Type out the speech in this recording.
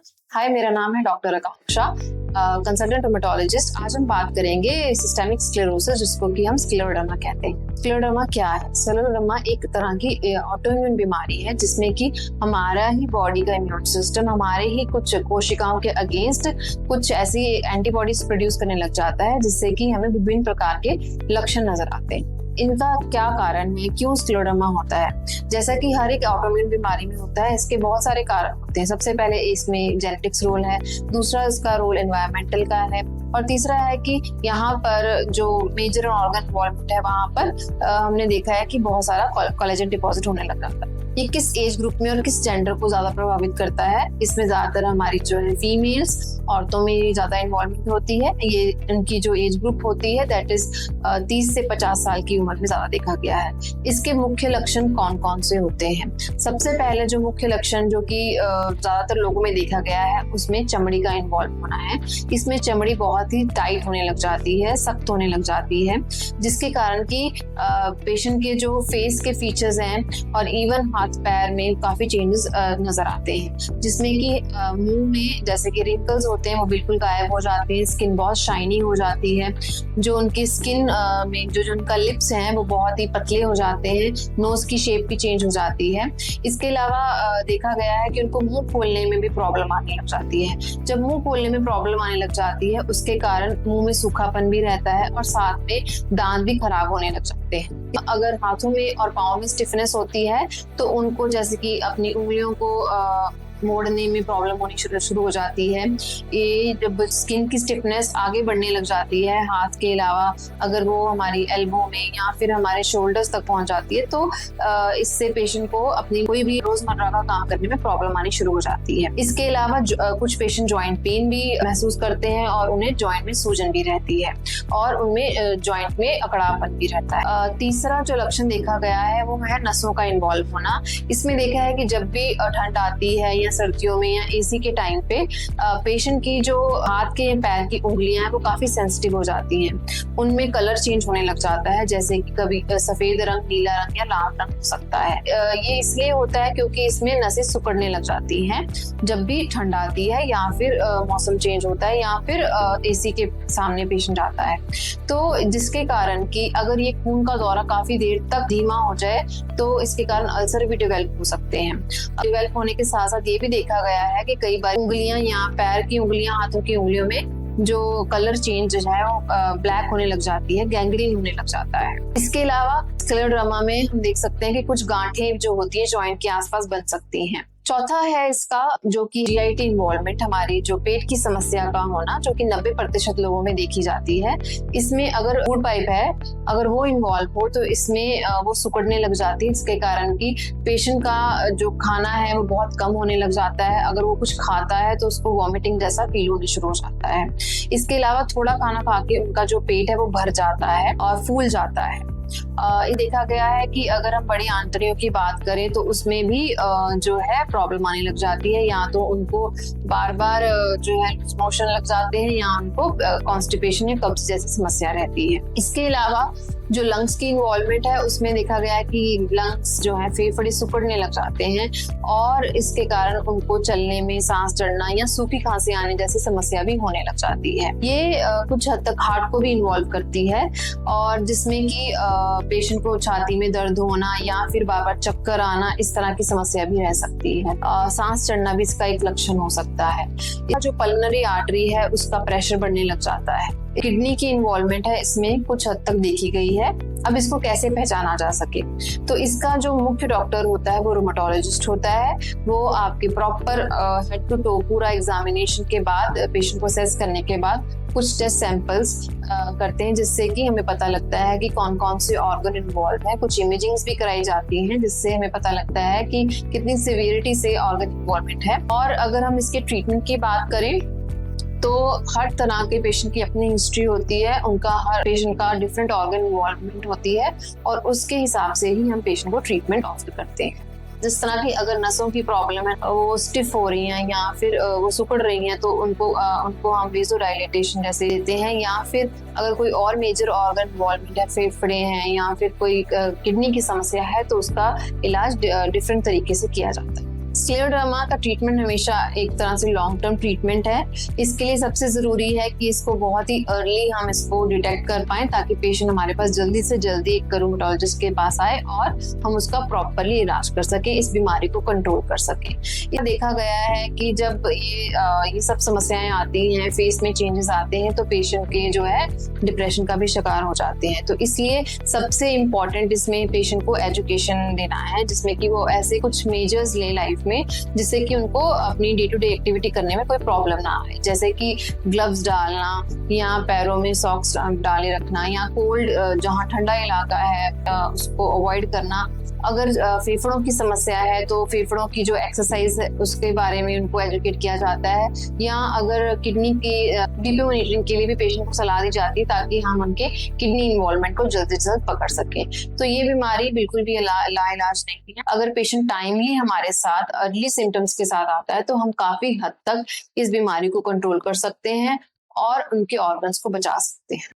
हाय, मेरा नाम है डॉक्टर आकांक्षा, कंसल्टेंट रोमेटोलॉजिस्ट। आज हम बात करेंगे सिस्टेमिक स्क्लेरोसिस, जिसको कि हम स्क्लेरोडर्मा कहते हैं। स्क्लेरोडर्मा क्या है? स्क्लेरोडर्मा एक तरह की ऑटोइम्यून बीमारी है जिसमें कि हमारा ही बॉडी का इम्यून सिस्टम हमारे ही कुछ कोशिकाओं के अगेंस्ट कुछ ऐसी एंटीबॉडीज प्रोड्यूस करने लग जाता है, जिससे कि हमें विभिन्न प्रकार के लक्षण नजर आते हैं। इनका क्या कारण है, क्यों स्क्लेरोडर्मा होता है? जैसा कि हर एक ऑटोइम्यून बीमारी में होता है, इसके बहुत सारे कारण होते हैं। सबसे पहले इसमें जेनेटिक्स रोल है, दूसरा इसका रोल एनवायरमेंटल का है, और तीसरा है कि यहाँ पर जो मेजर ऑर्गन इन्वॉल्वमेंट है वहां पर हमने देखा है कि बहुत सारा कोलेजन डिपॉजिट होने लग जाता है। ये किस एज ग्रुप में और किस जेंडर को ज्यादा प्रभावित करता है? इसमें ज्यादातर हमारी जो है फीमेल्स, औरतों में ज्यादा इन्वॉल्वमेंट होती है। ये इनकी जो एज ग्रुप होती है दैट इज 30 से 50 साल की उम्र में ज्यादा देखा गया है। इसके मुख्य लक्षण कौन कौन से होते हैं? सबसे पहले जो मुख्य लक्षण जो कि ज्यादातर लोगों में देखा गया है, उसमें चमड़ी का इन्वॉल्व होना है। इसमें चमड़ी बहुत ही टाइट होने लग जाती है, सख्त होने लग जाती है, जिसके कारण कि पेशेंट के जो फेस के फीचर्स हैं और इवन हाथ पैर में काफी चेंजेस नजर आते हैं, जिसमें कि मुंह में जैसे कि रिंकल्स होते हैं वो बिल्कुल गायब हो जाते हैं, स्किन बहुत शाइनी हो जाती है, जो उनकी स्किन में जो उनका लिप्स हैं वो बहुत ही पतले हो जाते हैं, नोज की शेप भी चेंज हो जाती है। इसके अलावा देखा गया है कि उनको मुंह खोलने में भी प्रॉब्लम आने लग जाती है। जब मुंह खोलने में प्रॉब्लम आने लग जाती है, उसके कारण मुंह में सूखापन भी रहता है और साथ में दांत भी खराब होने लग जाते हैं। अगर हाथों में और पाँव में स्टिफनेस होती है तो उनको जैसे कि अपनी उंगलियों को मोड़ने में प्रॉब्लम होनी शुरू हो जाती है। ये जब स्किन की स्टिफनेस आगे बढ़ने लग जाती है, हाथ के अलावा अगर वो हमारी एल्बो में या फिर हमारे शोल्डर्स तक पहुंच जाती है, तो इससे पेशेंट को अपनी कोई भी रोजमर्रा का काम करने में प्रॉब्लम आनी शुरू हो जाती है। इसके अलावा कुछ पेशेंट जॉइंट पेन भी महसूस करते हैं और उन्हें जॉइंट में सूजन भी रहती है और उनमें जॉइंट में अकड़ापन भी रहता है। तीसरा जो लक्षण देखा गया है वो है नसों का इन्वॉल्व होना। इसमें देखा है कि जब भी ठंड आती है या सर्दियों में या एसी के टाइम पे पेशेंट की जो हाथ के पैर की उंगलियां हैं वो काफी सेंसिटिव हो जाती हैं। उनमें कलर चेंज होने लग जाता है, जैसे कि कभी सफेद रंग, नीला रंग या लाल रंग हो सकता है। ये इसलिए होता है क्योंकि इसमें नसें सिकुड़ने लग जाती हैं जब भी ठंड आती है या फिर मौसम चेंज होता है या फिर एसी के सामने पेशेंट आता है, तो जिसके कारण कि अगर ये खून का दौरा काफी देर तक धीमा हो जाए तो इसके कारण अल्सर भी डेवलप हो सकते हैं। डेवलप होने के साथ साथ ये भी देखा गया है कि कई बार उंगलियां या पैर की उंगलियां, हाथों की उंगलियों में जो कलर चेंज है वो ब्लैक होने लग जाती है, गैंग्रीन होने लग जाता है। इसके अलावा स्क्लेरोडर्मा में हम देख सकते हैं कि कुछ गांठें जो होती है जॉइंट के आसपास बन सकती हैं। चौथा है इसका जो कि जीआईटी इन्वॉल्वमेंट, हमारी जो पेट की समस्या का होना, जो कि 90% लोगों में देखी जाती है। इसमें अगर फूड पाइप है, अगर वो इन्वॉल्व हो तो इसमें वो सिकुड़ने लग जाती है, जिसके कारण कि पेशेंट का जो खाना है वो बहुत कम होने लग जाता है। अगर वो कुछ खाता है तो उसको वॉमिटिंग जैसा फील होने शुरू हो जाता है। इसके अलावा थोड़ा खाना खा के उनका जो पेट है वो भर जाता है और फूल जाता है। ये देखा गया है कि अगर हम बड़ी आंतड़ियों की बात करें तो उसमें भी जो है प्रॉब्लम आने लग जाती है, या तो उनको बार बार जो है मोशन लग जाते हैं या उनको कॉन्स्टिपेशन या कब्ज जैसी समस्या रहती है। इसके अलावा जो लंग्स की इन्वॉल्वमेंट है उसमें देखा गया है कि लंग्स जो है फेफड़े सिकुड़ने लग जाते हैं और इसके कारण उनको चलने में, सांस चढ़ना या सूखी खांसी आने जैसी समस्या भी होने लग जाती है। ये कुछ हद तक हार्ट को भी इन्वॉल्व करती है और जिसमें कि पेशेंट को छाती में दर्द होना या फिर बार बार चक्कर आना, इस तरह की समस्या भी रह सकती है। सांस चढ़ना भी इसका एक लक्षण हो सकता है। जो पल्मोनरी आर्टरी है उसका प्रेशर बढ़ने लग जाता है। किडनी की इन्वॉल्वमेंट है, इसमें कुछ हद तक देखी गई है। अब इसको कैसे पहचाना जा सके, तो इसका जो मुख्य डॉक्टर होता है वो रोमेटोलॉजिस्ट होता है। वो आपके प्रॉपर हेड टू टो पूरा एग्जामिनेशन के बाद, पेशेंट को असेस करने के बाद कुछ टेस्ट सैंपल्स करते हैं, जिससे कि हमें पता लगता है कि कौन कौन से ऑर्गन इन्वॉल्व है। कुछ इमेजिंग्स भी कराई जाती हैं जिससे हमें पता लगता है कि कितनी सिवियरिटी से ऑर्गन इन्वॉल्वमेंट है। और अगर हम इसके ट्रीटमेंट की बात करें तो हर तरह के पेशेंट की अपनी हिस्ट्री होती है, उनका हर पेशेंट का डिफरेंट ऑर्गन इन्वॉल्वमेंट होती है और उसके हिसाब से ही हम पेशेंट को ट्रीटमेंट ऑफर करते हैं। जिस तरह की अगर नसों की प्रॉब्लम है, वो स्टिफ हो रही हैं या फिर वो सिकुड़ रही हैं, तो उनको हम वेसोडाइलेटेशन जैसे देते हैं, या फिर अगर कोई और मेजर ऑर्गन इन्वॉल्वमेंट है, फेफड़े हैं या फिर कोई किडनी की समस्या है, तो उसका इलाज डिफरेंट तरीके से किया जाता है। स्क्लेरोडर्मा का ट्रीटमेंट हमेशा एक तरह से लॉन्ग टर्म ट्रीटमेंट है। इसके लिए सबसे जरूरी है कि इसको बहुत ही अर्ली हम इसको डिटेक्ट कर पाएं, ताकि पेशेंट हमारे पास जल्दी से जल्दी एक रूमेटोलॉजिस्ट के पास आए और हम उसका प्रॉपरली इलाज कर सके, इस बीमारी को कंट्रोल कर सके। ये देखा गया है कि जब ये सब समस्याएं आती हैं, फेस में चेंजेस आते हैं, तो पेशेंट के जो है डिप्रेशन का भी शिकार हो जाते हैं। तो इसलिए सबसे इम्पोर्टेंट इसमें पेशेंट को एजुकेशन देना है, जिसमें कि वो ऐसे कुछ मेजर्स ले लाइफ में जिससे कि उनको अपनी डे टू डे एक्टिविटी करने में कोई प्रॉब्लम ना आए, जैसे कि ग्लव्स डालना या पैरों में सॉक्स डाले रखना, या कोल्ड जहाँ ठंडा इलाका है उसको अवॉइड करना। अगर फेफड़ों की समस्या है तो फेफड़ों की जो एक्सरसाइज है उसके बारे में उनको एजुकेट किया जाता है, या अगर किडनी की बीपी मॉनिटरिंग के लिए भी पेशेंट को सलाह दी जाती है, ताकि हम उनके किडनी इन्वॉल्वमेंट को जल्द से जल्द पकड़ सकें। तो ये बीमारी बिल्कुल भी लाइलाज नहीं है। अगर पेशेंट टाइमली हमारे साथ अर्ली सिम्टम्स के साथ आता है तो हम काफी हद तक इस बीमारी को कंट्रोल कर सकते हैं और उनके ऑर्गन्स को बचा सकते हैं।